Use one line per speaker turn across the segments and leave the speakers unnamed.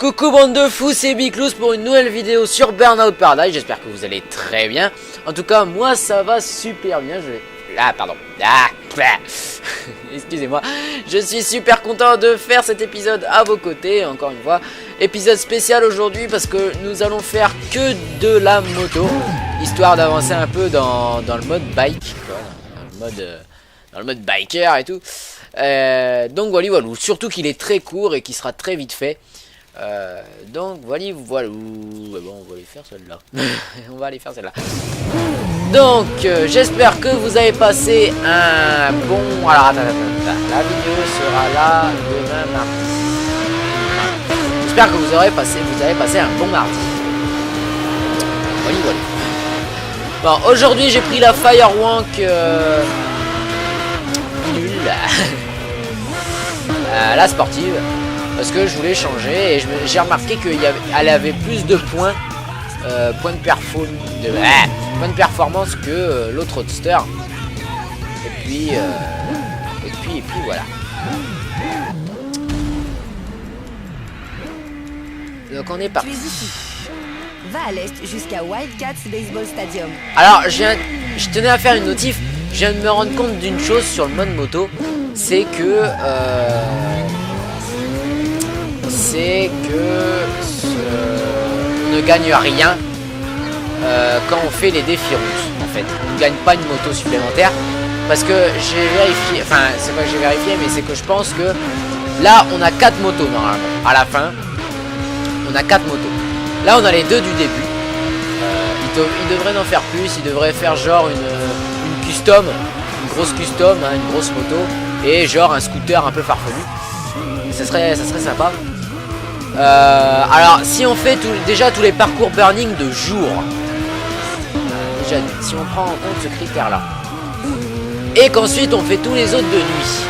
Coucou bande de fous, c'est Biclous pour une nouvelle vidéo sur Burnout Paradise. J'espère que vous allez très bien. En tout cas, moi ça va super bien. Excusez-moi. Je suis super content de faire cet épisode à vos côtés. Encore une fois, épisode spécial aujourd'hui parce que nous allons faire que de la moto, histoire d'avancer un peu dans le mode bike, quoi, dans le mode biker et tout. Donc voilà. Surtout qu'il est très court et qu'il sera très vite fait. Donc voilà. Bon, on va aller faire celle-là. On va aller faire celle-là. Donc j'espère que vous avez passé un bon. Alors attends. La vidéo sera là demain mardi. J'espère que vous avez passé un bon mardi. Voilà. Bon, aujourd'hui j'ai pris la Firewank nulle. La sportive. Parce que je voulais changer et j'ai remarqué qu'elle avait plus de points, points de performance que l'autre roadster. Et puis voilà. Donc on est parti.
Va à l'est jusqu'à Wildcats Baseball Stadium.
Alors je tenais à faire une notif. Je viens de me rendre compte d'une chose sur le mode moto, c'est que on ne gagne rien quand on fait les défis routes. En fait, on ne gagne pas une moto supplémentaire parce que j'ai vérifié, enfin c'est pas que j'ai vérifié, mais c'est que je pense que là on a 4 motos normalement. À la fin, on a 4 motos. Là on a les 2 du début. Il devrait en faire plus. Il devrait faire genre une custom, une grosse custom, hein, une grosse moto et genre un scooter un peu farfelu. Ça serait sympa. Alors si on fait déjà tous les parcours burning de jour, déjà si on prend en compte ce critère là, et qu'ensuite on fait tous les autres de nuit,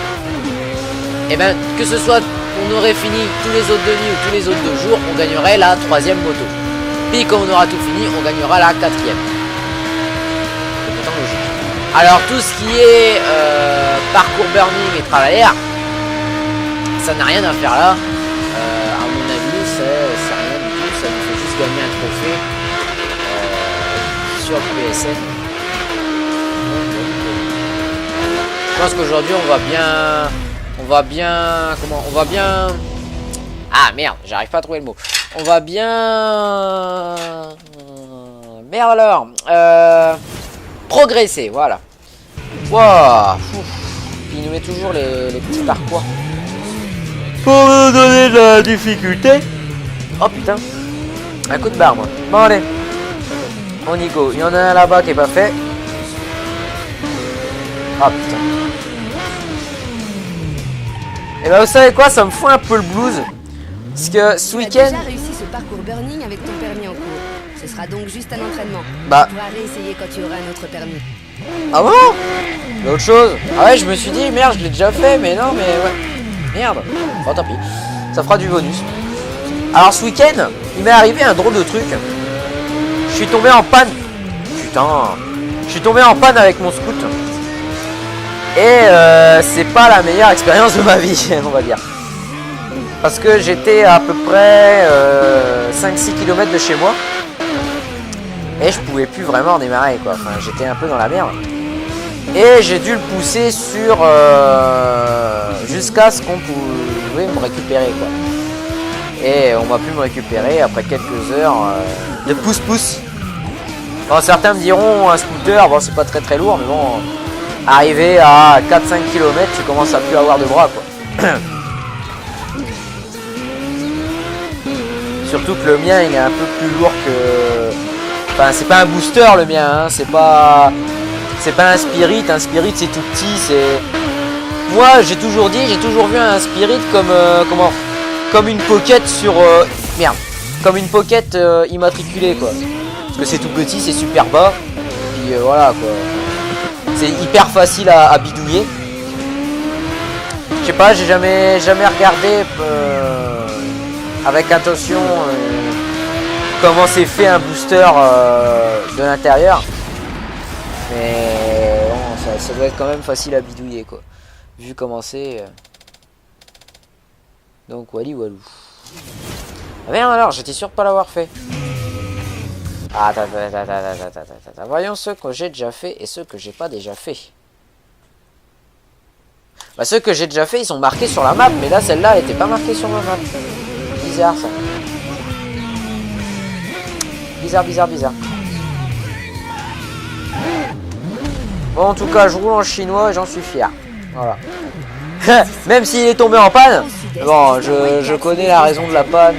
et ben que ce soit on aurait fini tous les autres de nuit ou tous les autres de jour, on gagnerait la 3e moto. Puis quand on aura tout fini, on gagnera la 4e. C'est pourtant logique. Alors tout ce qui est parcours burning et travailleur, ça n'a rien à faire là. À mon avis, c'est rien du tout. Ça nous fait juste gagner un trophée sur le PSN. Je pense qu'aujourd'hui on va bien. Ah merde, j'arrive pas à trouver le mot. On va bien. Merde alors. Progresser, voilà. Waouh. Il nous met toujours les petits parcours. Pour nous donner de la difficulté. Oh putain. Un coup de barre moi. Bon allez. On y go. Il y en a un là-bas qui est pas fait. Ah putain. Et bah vous savez quoi, ça me fout un peu le blues. Parce que ce week-end.
Tu as déjà réussi ce parcours burning avec ton permis en cours. Ce sera donc juste un entraînement.
Bah.
Tu pourras réessayer quand tu auras un autre permis.
Ah bon? Il y a autre chose. Ah ouais, je me suis dit merde, je l'ai déjà fait, mais non, mais ouais. Merde. Bon, tant pis. Ça fera du bonus. Alors ce week-end, il m'est arrivé un drôle de truc. Je suis tombé en panne. Putain. Je suis tombé en panne avec mon scoot. Et c'est pas la meilleure expérience de ma vie, on va dire. Parce que j'étais à peu près 5-6 km de chez moi. Et je pouvais plus vraiment démarrer, quoi. Enfin, j'étais un peu dans la merde. Et j'ai dû le pousser sur jusqu'à ce qu'on pouvait me récupérer, quoi. Et on m'a pu me récupérer après quelques heures de pouce-pouce. Bon, certains me diront un scooter, bon c'est pas très lourd, mais bon, arrivé à 4-5 km, tu commences à plus avoir de bras, quoi. Surtout que le mien il est un peu plus lourd que. Enfin c'est pas un booster le mien, hein. C'est pas un Spirit c'est tout petit, c'est. Moi j'ai toujours vu un Spirit comme une pocket sur. Comme une pocket immatriculée, quoi. Parce que c'est tout petit, c'est super bas. Puis voilà, quoi. C'est hyper facile à bidouiller. Je sais pas, j'ai jamais regardé avec attention comment c'est fait un booster de l'intérieur. Mais bon, ça doit être quand même facile à bidouiller, quoi. Vu comment c'est. Donc wally walou. Ah merde alors, j'étais sûr de pas l'avoir fait. Ah, attends. Voyons ceux que j'ai déjà fait et ceux que j'ai pas déjà fait. Bah ceux que j'ai déjà fait, ils sont marqués sur la map, mais là, celle-là, elle était pas marquée sur ma map. Bizarre, ça. Bizarre. Bon, en tout cas, je roule en chinois et j'en suis fier. Voilà. Même s'il est tombé en panne, bon, je connais la raison de la panne.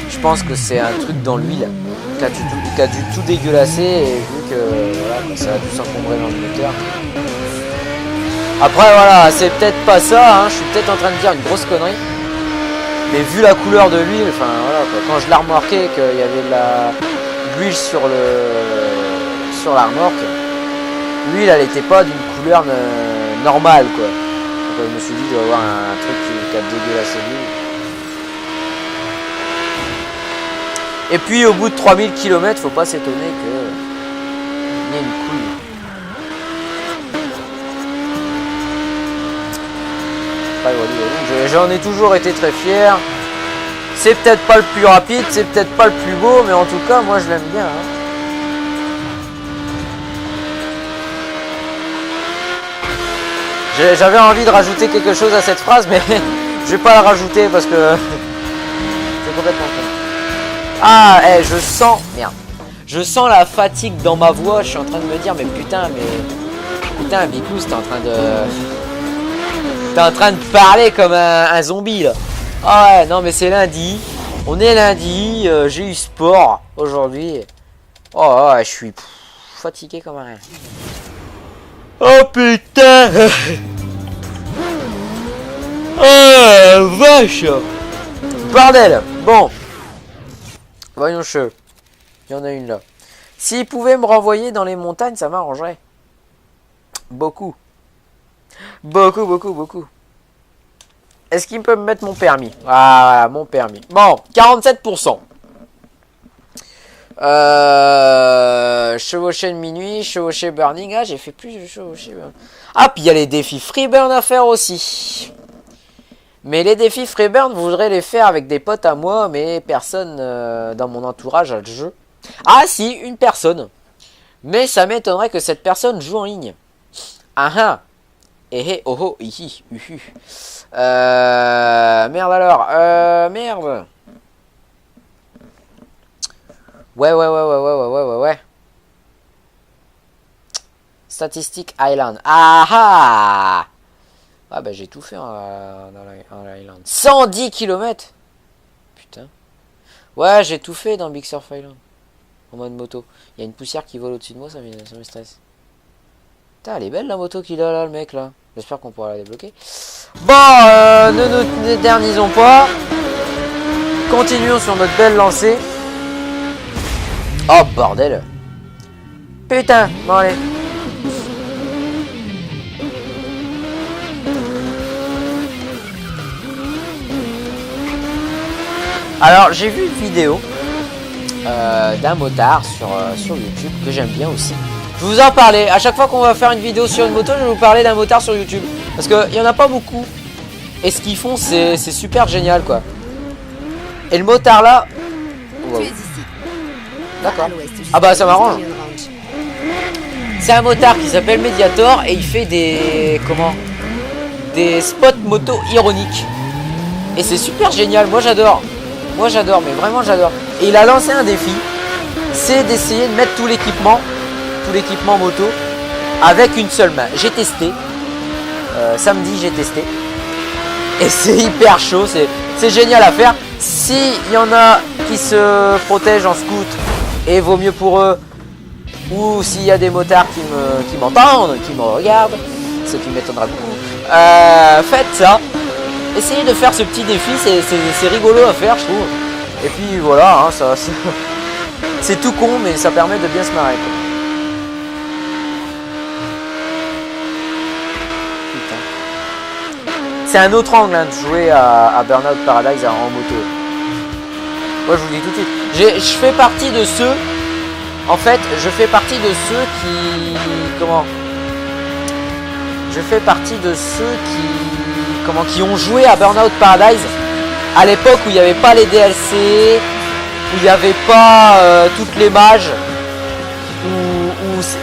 Je pense que c'est un truc dans l'huile qui a dû tout dégueulasser et vu que voilà, ça a dû s'encombrer dans le moteur. Après voilà, c'est peut-être pas ça, hein, je suis peut-être en train de dire une grosse connerie. Mais vu la couleur de l'huile, enfin voilà, quoi, quand je l'ai remarqué qu'il y avait de l'huile sur la remorque, l'huile elle était pas d'une couleur normale quoi. Donc je me suis dit il doit y avoir un truc qui a dégueulassé l'huile. Et puis au bout de 3000 km, faut pas s'étonner qu'il y ait une couille. J'en ai toujours été très fier. C'est peut-être pas le plus rapide, c'est peut-être pas le plus beau, mais en tout cas, moi je l'aime bien. Hein. J'avais envie de rajouter quelque chose à cette phrase, mais je vais pas la rajouter parce que c'est complètement con. Ah, je sens... Merde. Je sens la fatigue dans ma voix. Je suis en train de me dire, mais putain, Bicous, t'es en train de... T'es en train de parler comme un zombie, là. Ah ouais, non, mais c'est lundi. On est lundi. J'ai eu sport aujourd'hui. Oh, ouais, je suis fatigué comme rien. Oh, putain. Oh, vache. Bordel. Bon. Voyons che. Il y en a une là. S'il pouvait me renvoyer dans les montagnes, ça m'arrangerait. Beaucoup. Beaucoup. Est-ce qu'il peut me mettre mon permis? Ah, mon permis. Bon, 47%. Chevaucher de minuit, chevaucher burning. Ah, j'ai fait plus de chevaucher. Ah, puis il y a les défis freeburn à faire aussi. Mais les défis freeburn, je voudrais les faire avec des potes à moi, mais personne dans mon entourage a le jeu. Ah si, une personne. Mais ça m'étonnerait que cette personne joue en ligne. Ah ah. Eh oh oh, hihi, uhu. Merde alors, merde. Ouais. Statistique Island. Ah ah. Ah bah j'ai tout fait dans l'Island. 110 km. Putain. Ouais, j'ai tout fait dans Big Surf Island. En mode moto. Il y a une poussière qui vole au-dessus de moi, ça me stresse. Putain, elle est belle la moto qu'il a là, le mec là. J'espère qu'on pourra la débloquer. Bon, ne nous éternisons pas. Continuons sur notre belle lancée. Oh bordel. Putain, bon allez. Alors j'ai vu une vidéo d'un motard sur YouTube que j'aime bien aussi. Je vais vous en parler. À chaque fois qu'on va faire une vidéo sur une moto, je vais vous parler d'un motard sur YouTube. Parce qu'il n'y en a pas beaucoup. Et ce qu'ils font, c'est super génial quoi. Et le motard là... Wow. D'accord. Ah bah ça m'arrange. C'est un motard qui s'appelle Mediator et il fait des... Comment? Des spots moto ironiques. Et c'est super génial, moi j'adore. Moi j'adore, mais vraiment j'adore. Et il a lancé un défi, c'est d'essayer de mettre tout l'équipement moto avec une seule main. J'ai testé, samedi j'ai testé. Et c'est hyper chaud, c'est génial à faire. S'il y en a qui se protègent en scoot, et vaut mieux pour eux, ou s'il y a des motards qui m'entendent, qui me regardent, ce qui m'étonnera beaucoup, faites ça. Essayez de faire ce petit défi, c'est rigolo à faire je trouve. Et puis voilà, hein, ça c'est tout con mais ça permet de bien se marrer quoi. Putain. C'est un autre angle hein, de jouer à Burnout Paradise en moto. Moi je vous le dis tout de suite. Je fais partie de ceux. En fait, je fais partie de ceux qui. Comment? Je fais partie de ceux qui. qui ont joué à Burnout Paradise à l'époque où il n'y avait pas les DLC, où il n'y avait pas toutes les mages, où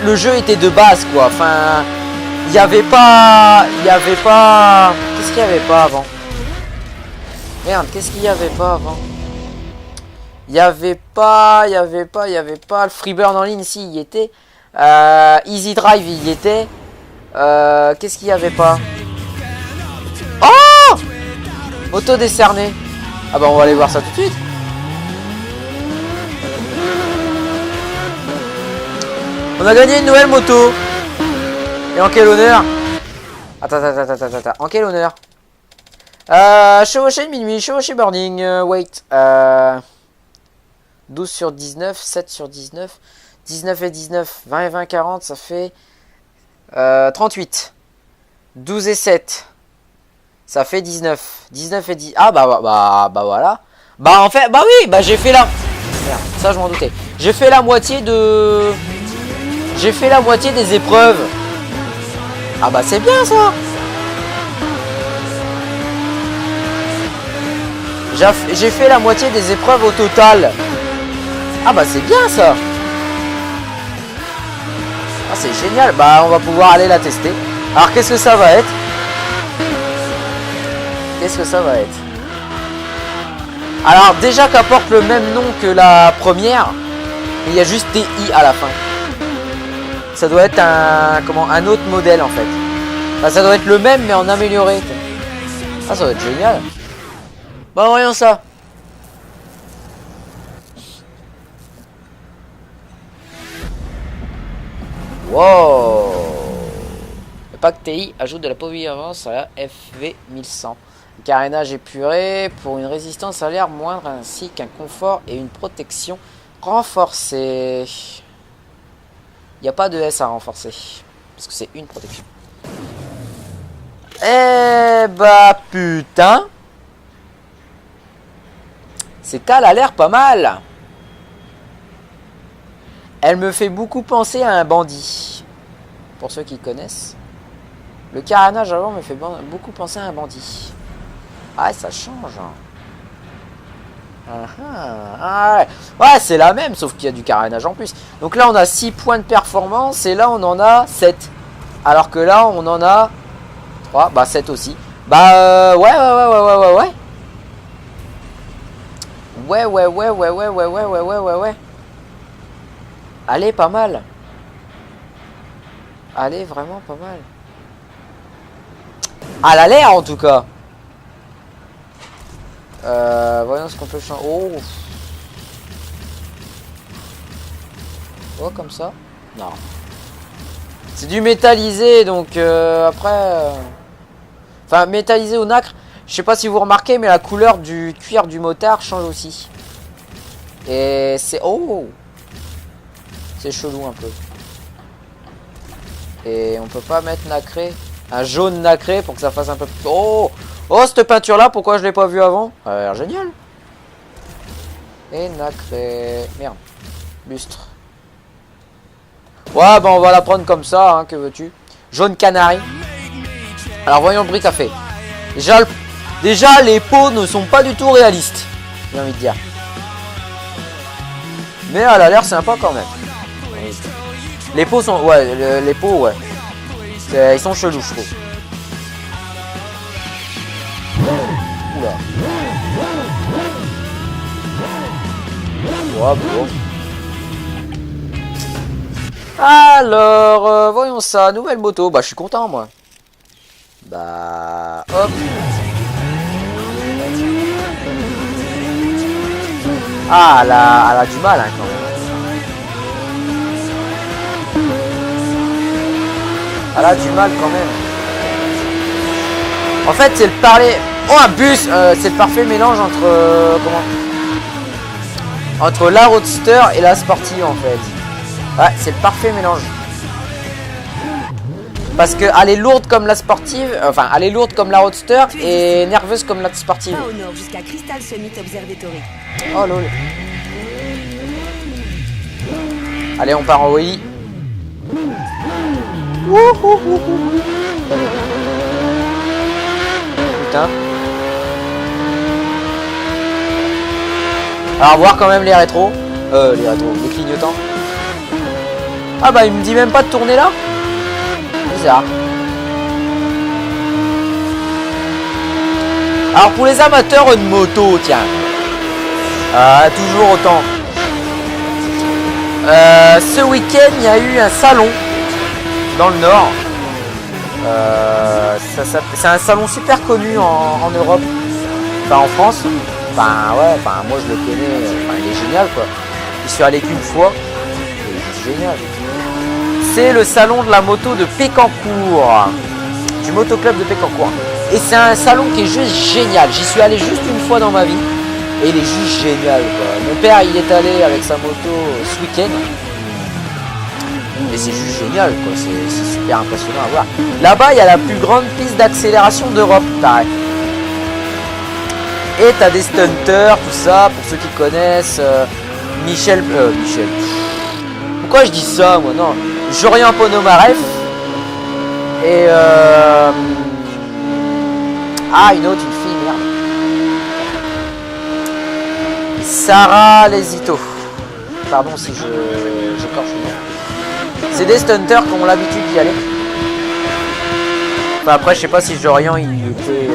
le jeu était de base quoi. Enfin, il n'y avait pas, qu'est-ce qu'il n'y avait pas avant? Merde, qu'est-ce qu'il n'y avait pas avant? Il n'y avait pas le Freeburn en ligne, si, il y était. Easy Drive, il y était. Qu'est-ce qu'il n'y avait pas? Oh! Auto décerné. Ah bah on va aller voir ça tout de suite. On a gagné une nouvelle moto. Et en quel honneur? Attends. En quel honneur? Chevaucher de minuit, chevaucher Burning, wait. 12 sur 19, 7 sur 19, 19 et 19, 20 et 20, 40, ça fait 38. 12 et 7, ça fait 19. 19 et 10, ah bah voilà. Bah en fait, bah oui, bah j'ai fait la... Merde, ça je m'en doutais. J'ai fait la moitié de... J'ai fait la moitié des épreuves. Ah bah c'est bien ça. J'ai fait la moitié des épreuves au total. Ah bah c'est bien ça. Ah c'est génial. Bah on va pouvoir aller la tester. Alors qu'est-ce que ça va être? Qu'est-ce que ça va être? Alors déjà qu'apporte le même nom que la première, mais il y a juste TI à la fin. Ça doit être un autre modèle en fait. Enfin, ça doit être le même mais en amélioré. Ah ça doit être génial. Bon voyons ça. Wow. Le pack TI ajoute de la polyvalence à la FV1100. Carénage épuré pour une résistance à l'air moindre ainsi qu'un confort et une protection renforcée. Il n'y a pas de S à renforcer parce que c'est une protection. Eh bah putain. C'est qu'elle a l'air pas mal. Elle me fait beaucoup penser à un bandit. Pour ceux qui connaissent. Le carénage avant me fait beaucoup penser à un bandit. Ah ça change. Ah, ouais, c'est la même sauf qu'il y a du carénage en plus. Donc là on a 6 points de performance et là on en a 7. Alors que là on en a 3, bah 7 aussi. Bah ouais. Ouais. Allez, pas mal. Allez, vraiment pas mal. À la l'air en tout cas. Voyons ce qu'on peut changer. Oh, comme ça. Non. C'est du métallisé donc après. Enfin, métallisé au nacre. Je sais pas si vous remarquez, mais la couleur du cuir du motard change aussi. Et c'est... Oh! C'est chelou un peu. Et on peut pas mettre nacré. Un jaune nacré pour que ça fasse un peu... Oh! Oh, cette peinture-là, pourquoi je l'ai pas vue avant? Ça a l'air génial. Et nacré... Merde. Lustre. Ouais, bah on va la prendre comme ça, hein, que veux-tu? Jaune canari. Alors voyons le bruit qu'a fait. Déjà, les peaux ne sont pas du tout réalistes, j'ai envie de dire. Mais elle a l'air sympa quand même. Les peaux sont... Ouais, les peaux, ouais. Ils sont chelous, je trouve. Oula. Ouais, bon. Alors, voyons ça. Nouvelle moto. Bah, je suis content, moi. Bah, hop. Ah, elle a du mal, hein, quand même. Elle a du mal, quand même. En fait, c'est le parler... Oh, un bus. C'est le parfait mélange entre... entre la roadster et la sportive, en fait. Ouais, c'est le parfait mélange. Parce qu'elle est lourde comme la sportive, enfin, elle est lourde comme la roadster et nerveuse comme la sportive.
Pas au nord jusqu'à Crystal Summit Observatory.
Oh lol. Allez, on part en Wii. putain. Alors voir quand même les rétros. Les clignotants. Ah bah il me dit même pas de tourner là. Bizarre. Alors pour les amateurs de moto, tiens. Toujours autant. Ce week-end il y a eu un salon dans le Nord. C'est un salon super connu en Europe. Enfin en France. Enfin ouais, moi je le connais, il est génial quoi. Je suis allé qu'une fois. C'est génial. C'est le salon de la moto de Pécancourt. Du motoclub de Pécancourt. Et c'est un salon qui est juste génial. J'y suis allé juste une fois dans ma vie. Et il est juste génial quoi. Mon père il est allé avec sa moto ce week-end. Et c'est juste génial quoi. C'est super impressionnant à voir. Là-bas il y a la plus grande piste d'accélération d'Europe. Pareil. Et t'as des stunters, tout ça, pour ceux qui connaissent. Michel. Pourquoi je dis ça moi? Non. Jorian Ponomareff. Et une autre, une fille, merde. Sarah Lesito. Pardon si j'écorche le nom. C'est des stunters qui ont l'habitude d'y aller. Enfin après je sais pas si Jorian il était.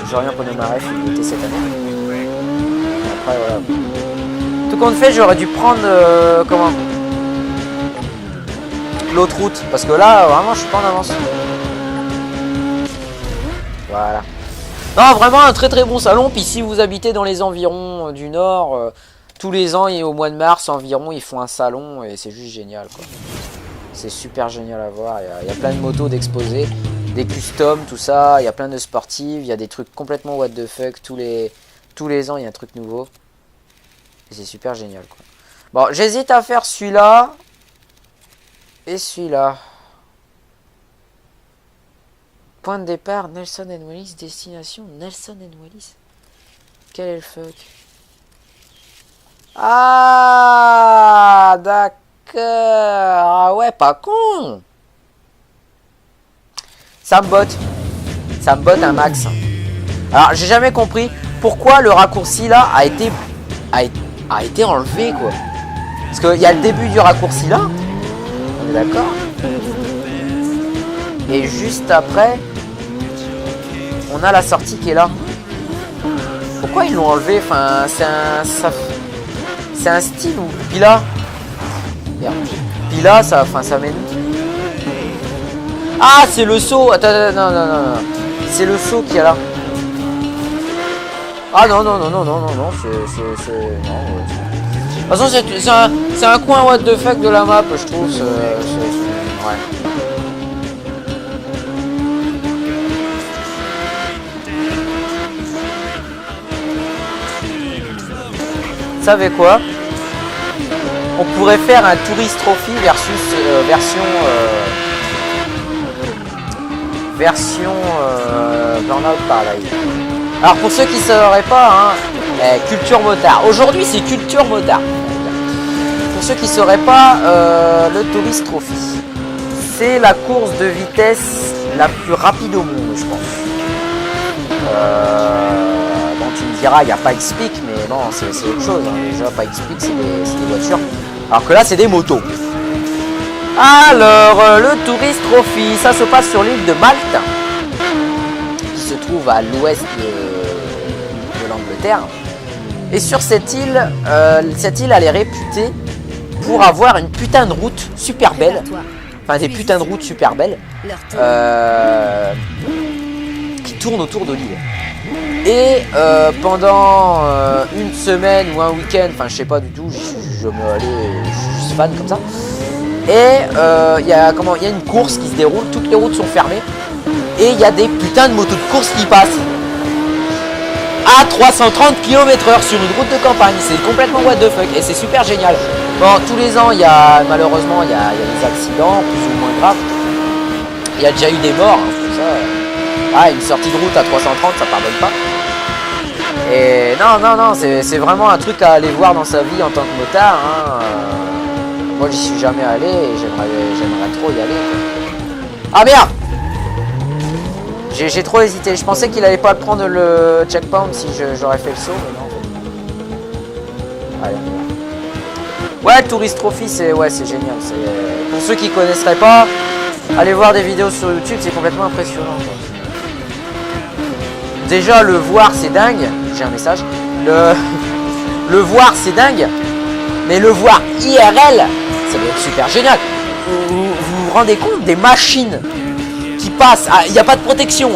Jorian Ponomareff il était cette année. Après voilà. Tout compte fait j'aurais dû prendre l'autre route. Parce que là vraiment je suis pas en avance. Voilà. Non vraiment un très très bon salon. Puis si vous habitez dans les environs du Nord, tous les ans et au mois de mars environ ils font un salon et c'est juste génial quoi. C'est super génial à voir. Il y a plein de motos d'exposés. Des customs, tout ça, il y a plein de sportives, il y a des trucs complètement what the fuck, tous les ans il y a un truc nouveau. Et c'est super génial quoi. Bon, j'hésite à faire celui-là et celui-là. Point de départ, Nelson & Wallis, destination Nelson & Wallis. Quel est le fuck? Ah, d'accord. Ah ouais, pas con. Ça me botte un max. Alors j'ai jamais compris pourquoi le raccourci là a été enlevé quoi. Parce qu'il y a le début du raccourci là. On est d'accord. Et juste après, on a la sortie qui est là. Pourquoi ils l'ont enlevé? Enfin c'est un style ou puis là. Merde. Puis là ça m'énerve. Ah, c'est le saut. Attends, non. C'est le saut qu'il y a là. Ah non, c'est... Non, ouais. De toute façon, c'est un coin what the fuck de la map, je trouve. Ouais. Vous savez quoi? On pourrait faire un Tourist Trophy version Burnout Paradise. Alors pour ceux qui ne sauraient pas, culture motard. Aujourd'hui c'est culture motard. Pour ceux qui ne sauraient pas, le Tourist Trophy, c'est la course de vitesse la plus rapide au monde, je pense. Bon, tu me diras, il n'y a pas X-Peak, mais non, c'est autre chose. Déjà, pas X-Peak, c'est des voitures. Alors que là, c'est des motos. Alors, le Tourist Trophy, ça se passe sur l'île de Malte, qui se trouve à l'ouest de l'Angleterre. Et sur cette île, elle est réputée pour avoir une putain de route super belle. Enfin, des putains de routes super belles qui tournent autour de l'île. Et pendant une semaine ou un week-end, enfin, je sais pas du tout, je suis fan comme ça. Et il y a une course qui se déroule, toutes les routes sont fermées et il y a des putains de motos de course qui passent à 330 km/h sur une route de campagne. C'est complètement what the fuck et c'est super génial. Bon, tous les ans, malheureusement il y a des accidents plus ou moins graves. Il y a déjà eu des morts, tout ça. Une sortie de route à 330, ça pardonne pas. Et non, c'est vraiment un truc à aller voir dans sa vie en tant que motard. Moi j'y suis jamais allé et j'aimerais trop y aller. Ah merde! J'ai trop hésité. Je pensais qu'il allait pas prendre le checkpoint si j'aurais fait le saut, mais non. Allez. Ouais, Tourist Trophy, c'est génial. Pour ceux qui connaisseraient pas, allez voir des vidéos sur YouTube, c'est complètement impressionnant. Quoi. Déjà, le voir, c'est dingue. J'ai un message. Le voir, c'est dingue. Mais le voir IRL, ça doit être super génial. Vous vous rendez compte des machines qui passent. Il n'y a pas de protection.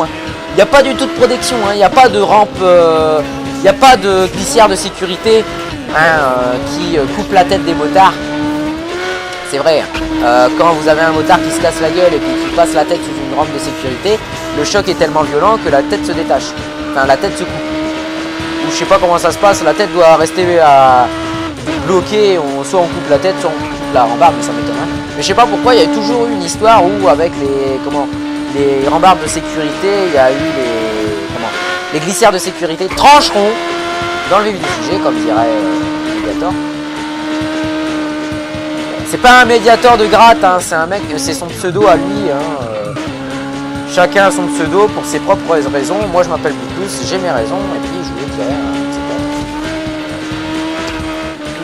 Il n'y a pas du tout de protection. Il n'y a pas de rampe. Il n'y a pas de glissière de sécurité qui coupe la tête des motards. C'est vrai. Quand vous avez un motard qui se casse la gueule et puis qui passe la tête sous une rampe de sécurité, le choc est tellement violent que la tête se détache. Enfin, la tête se coupe. Ou je sais pas comment ça se passe. La tête doit rester bloquée. Soit on coupe la tête, soit on coupe la rambarde, mais ça m'étonne. Mais je sais pas pourquoi il y a toujours eu une histoire où avec les rambardes de sécurité, il y a eu les glissières de sécurité trancheront dans le vif du sujet, comme dirait Mediator. C'est pas un médiateur de gratte, hein, c'est un mec, c'est son pseudo à lui. Chacun a son pseudo pour ses propres raisons. Moi je m'appelle Bouclous, j'ai mes raisons, et puis je voulais dire.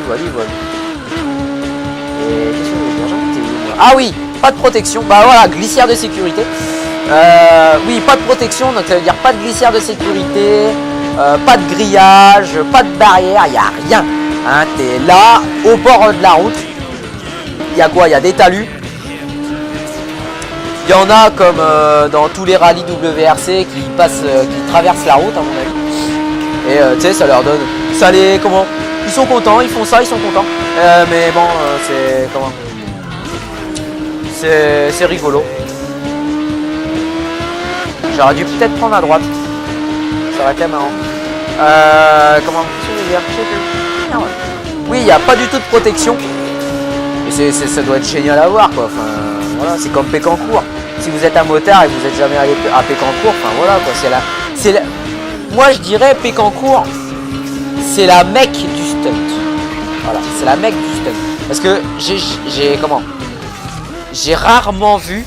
Voilà. Et qu'est-ce que je veux dire? Ah oui, pas de protection. Bah voilà, glissière de sécurité. Oui, pas de protection, donc ça veut dire pas de glissière de sécurité, pas de grillage, pas de barrière, il n'y a rien. Hein, t'es là, au bord de la route. Il y a quoi? Il y a des talus. Il y en a comme dans tous les rallyes WRC qui traversent la route à mon avis. Et tu sais, ça leur donne. Ça les. Comment? Ils sont contents, ils font ça, ils sont contents. Mais bon, c'est. Comment? C'est rigolo. J'aurais dû peut-être prendre à droite. Ça aurait été marrant. Comment? Je veux dire, je sais plus. Oui, il n'y a pas du tout de protection. Et ça doit être génial à voir, quoi. Enfin, voilà, c'est comme Pécancourt. Si vous êtes un motard et que vous n'êtes jamais allé à Pécancourt, enfin voilà, quoi. Moi, je dirais Pécancourt, c'est la Mecque du stunt. Voilà, c'est la Mecque du stunt. Parce que j'ai rarement vu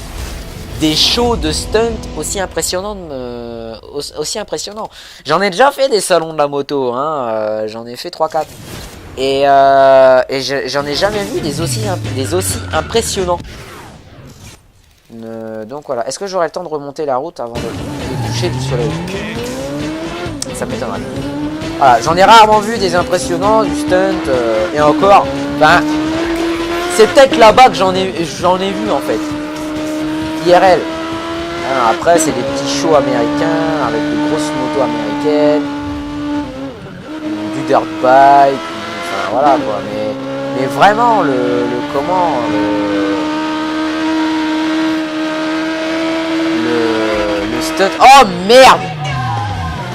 des shows de stunt aussi impressionnants. J'en ai déjà fait des salons de la moto, hein. J'en ai fait 3-4. Et j'en ai jamais vu des aussi impressionnants. Donc voilà. Est-ce que j'aurai le temps de remonter la route avant de toucher du soleil? Ça m'étonnerait. Voilà, j'en ai rarement vu des impressionnants, du stunt, et encore, ben, c'est peut-être là-bas que j'en ai vu en fait. IRL. Alors, après, c'est des petits shows américains avec des grosses motos américaines, du dirt bike. Enfin, voilà quoi, mais vraiment le stunt. Oh merde!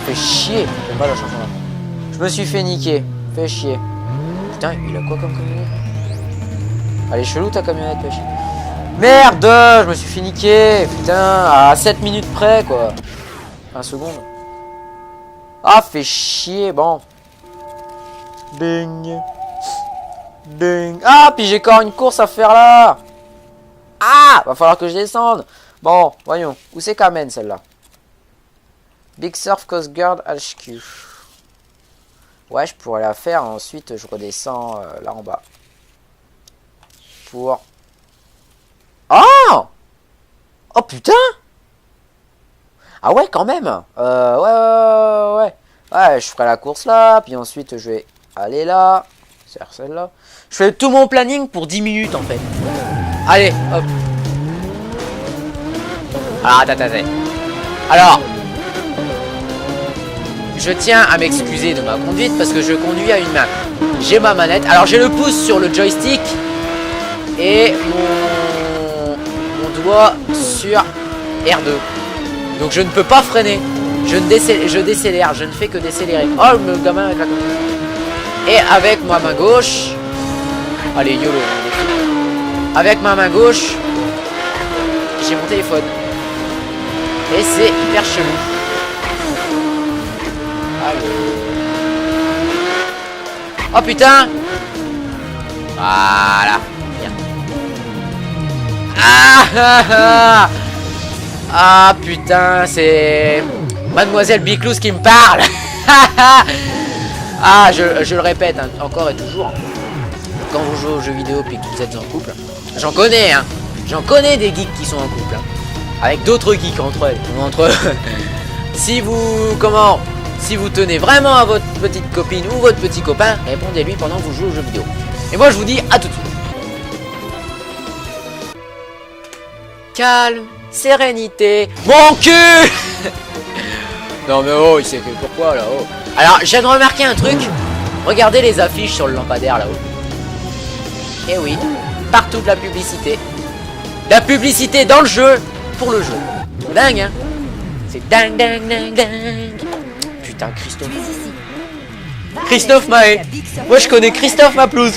Fait chier. J'aime pas la chanson là. Je me suis fait niquer. Fait chier. Putain, il a quoi comme camionnette? Elle est chelou ta camionnette, fait chier. Merde! Je me suis fait niquer. Putain, à 7 minutes près quoi. 1 seconde. Ah, fait chier. Bon. Ding. Ding. Ah, puis j'ai encore une course à faire là. Ah, va falloir que je descende. Bon, voyons. Où c'est qu'elle mène celle-là? Big Surf Coast Guard HQ. Ouais, je pourrais la faire. Ensuite, je redescends là en bas. Pour... Oh! Oh putain! Ah ouais, quand même. Ouais. Ouais, je ferai la course là. Puis ensuite, je vais aller là. C'est celle-là. Je fais tout mon planning pour 10 minutes en fait. Allez, hop. Attends. Alors, je tiens à m'excuser de ma conduite parce que je conduis à une main. J'ai ma manette. Alors, j'ai le pouce sur le joystick et mon doigt sur R2. Donc, je ne peux pas freiner. Je décélère. Je ne fais que décélérer. Oh, le gamin avec la conduite. Et avec ma main gauche. Allez, YOLO. Avec ma main gauche, j'ai mon téléphone. Et c'est hyper chelou. Allez. Oh putain. Voilà. Bien. Ah putain, c'est Mademoiselle Biclouz qui me parle. Ah, je le répète hein, encore et toujours. Quand vous jouez aux jeux vidéo puis que vous êtes en couple, j'en connais hein. J'en connais des geeks qui sont en couple hein, avec d'autres geeks entre eux. Si vous tenez vraiment à votre petite copine ou votre petit copain, répondez-lui pendant que vous jouez aux jeux vidéo. Et moi je vous dis à tout de suite. Calme, sérénité, mon cul. Non mais oh, il s'est fait pourquoi là-haut. Alors, je viens de remarquer un truc. Regardez les affiches sur le lampadaire là-haut. Et oui, partout de la publicité. La publicité dans le jeu, pour le jeu. C'est dingue, hein. C'est dingue, dingue, dingue, dingue. Putain, Christophe. Christophe Maé. Moi, je connais Christophe Maplouse.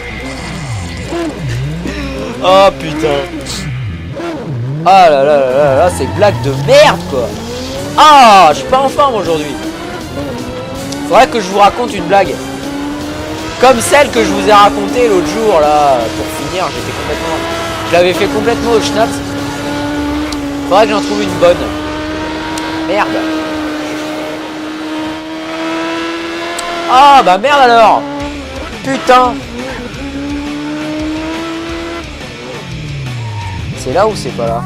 Oh, putain. Ah là là là là là, c'est blague de merde, quoi. Ah, je suis pas en forme aujourd'hui. Faudrait que je vous raconte une blague. Comme celle que je vous ai racontée l'autre jour, là. Pour finir, je l'avais fait complètement au schnaps. Faudrait que j'en trouve une bonne. Merde. Ah, bah merde alors. Putain. C'est là ou c'est pas là?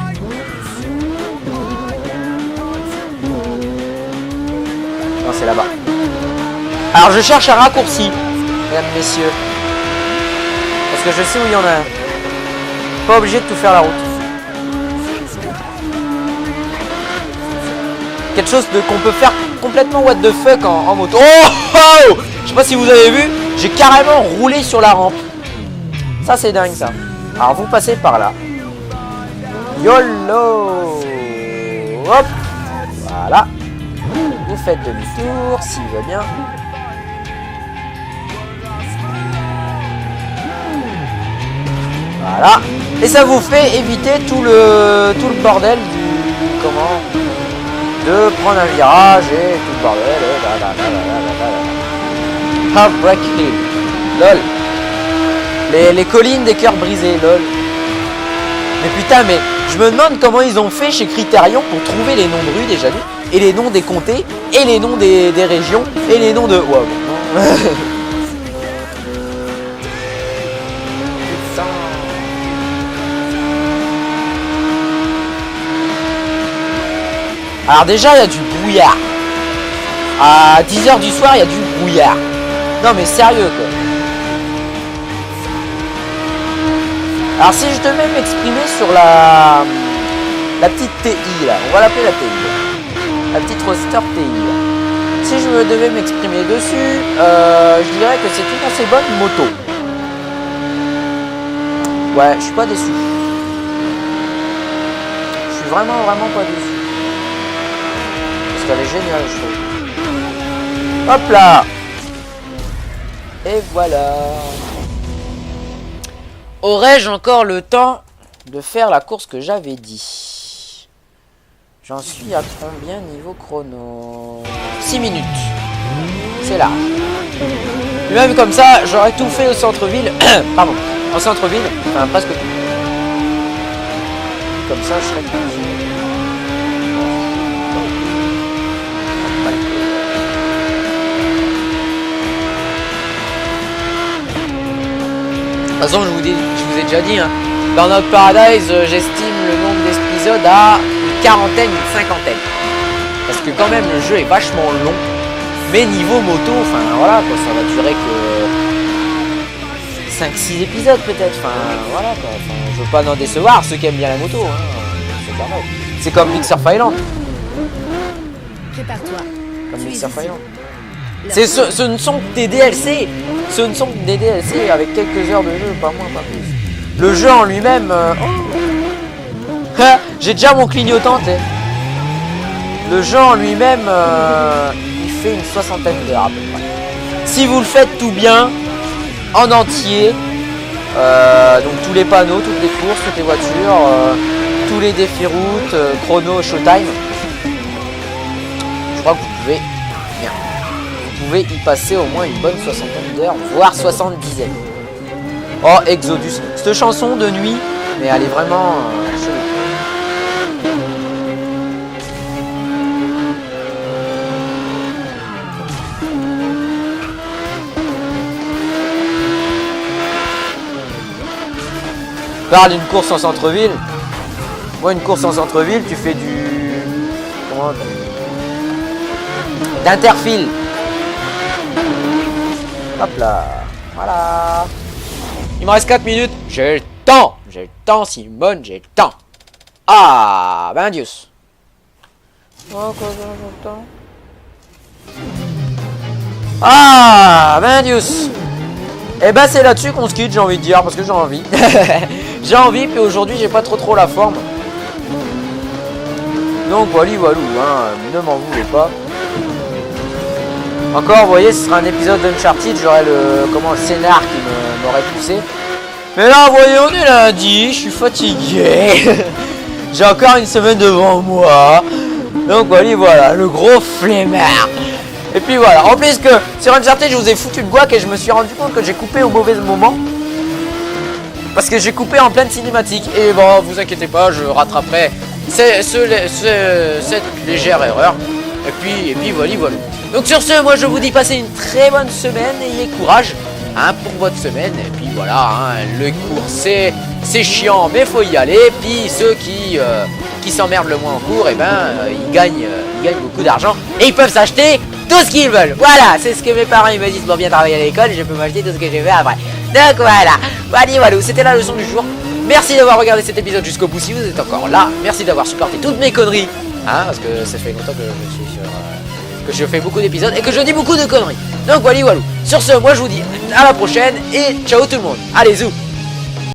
Non, c'est là-bas. Alors je cherche un raccourci, mesdames, messieurs. Parce que je sais où il y en a un. Pas obligé de tout faire la route. Quelque chose qu'on peut faire complètement what the fuck en moto. Oh, oh, je sais pas si vous avez vu, j'ai carrément roulé sur la rampe. Ça c'est dingue ça. Alors vous passez par là. YOLO. Hop. Voilà. Vous faites demi-tour s'il va bien. Voilà. Et ça vous fait éviter tout le bordel de prendre un virage et tout le bordel. Heartbreak Hill. Lol. Les collines des cœurs brisés. Lol. Mais putain, mais je me demande comment ils ont fait chez Criterion pour trouver les noms de rues déjà vus, et les noms des comtés, et les noms des régions, et les noms de... Wow. Alors déjà, il y a du brouillard. À 10h du soir, il y a du brouillard. Non mais sérieux quoi. Alors si je devais m'exprimer sur la petite TI là, on va l'appeler la TI. La petite roster TI là. Si je devais m'exprimer dessus, je dirais que c'est une assez bonne moto. Ouais, je suis pas déçu. Je suis vraiment pas déçu. Parce qu'elle est géniale, je trouve. Hop là. Et voilà. Aurais-je encore le temps de faire la course que j'avais dit? J'en suis à combien niveau chrono? 6 minutes. C'est large. Et même comme ça, j'aurais tout fait au centre-ville. Pardon. En centre-ville. Enfin, presque tout. Comme ça, je serais tranquille. De toute façon, je vous ai déjà dit, hein, dans notre Paradise, j'estime le nombre d'épisodes à une quarantaine, une cinquantaine. Parce que quand même, le jeu est vachement long. Mais niveau moto, enfin voilà, quoi, ça va durer que 5-6 épisodes peut-être. Enfin voilà, quoi. Enfin, je veux pas en décevoir ceux qui aiment bien la moto. Hein. C'est normal. C'est comme Mixer Island.
Prépare-toi.
Comme Mixer Island. Ce ne sont que des DLC. Ce ne sont que des DLC avec quelques heures de jeu, pas moins, pas plus. Le jeu en lui-même... j'ai déjà mon clignotant, t'sais. Le jeu en lui-même, il fait une 60aine d'heures à peu près. Si vous le faites tout bien, en entier, donc tous les panneaux, toutes les courses, toutes les voitures, tous les défis routes, chrono, showtime, je crois que vous pouvez... Bien. Vous pouvez y passer au moins une bonne 60aine d'heures, voire 70aine. Oh, Exodus. Cette chanson de nuit, mais elle est vraiment... parle d'une course en centre-ville. Moi, une course en centre-ville, tu fais d'interfile. Hop là. Voilà. Il me reste 4 minutes. J'ai le temps. J'ai le temps, Simone, j'ai le temps. Ah, ben Dieu. Oh, quoi, j'ai le temps. Ah, ben Dieu. Et ben c'est là-dessus qu'on se quitte, j'ai envie de dire, parce que j'ai envie. J'ai envie, puis aujourd'hui j'ai pas trop la forme. Donc voilà, hein, ne m'en voulez pas. Encore, vous voyez, ce sera un épisode d'Uncharted, j'aurai le scénar qui m'aurait poussé. Mais là, vous voyez, on est lundi, je suis fatigué. J'ai encore une semaine devant moi. Donc voilà, le gros flemmard. Et puis voilà, en plus que sur Uncharted je vous ai foutu le guac et je me suis rendu compte que j'ai coupé au mauvais moment. Parce que j'ai coupé en pleine cinématique. Et bon, vous inquiétez pas, je rattraperai cette légère erreur. Et puis voilà. Donc sur ce, moi je vous dis passez une très bonne semaine, ayez courage hein, pour votre semaine. Et puis voilà, hein, le cours c'est chiant mais faut y aller. Puis ceux qui s'emmerdent le moins en cours, et ils gagnent beaucoup d'argent. Et ils peuvent s'acheter tout ce qu'ils veulent. Voilà, c'est ce que mes parents ils me disent pour bien travailler à l'école, je peux m'acheter tout ce que j'ai fait après. Donc voilà, c'était la leçon du jour. Merci d'avoir regardé cet épisode jusqu'au bout si vous êtes encore là. Merci d'avoir supporté toutes mes conneries. Hein, parce que ça fait longtemps que je suis sur... que je fais beaucoup d'épisodes et que je dis beaucoup de conneries. Donc voilà. Sur ce, moi je vous dis à la prochaine et ciao tout le monde. Allez, zou.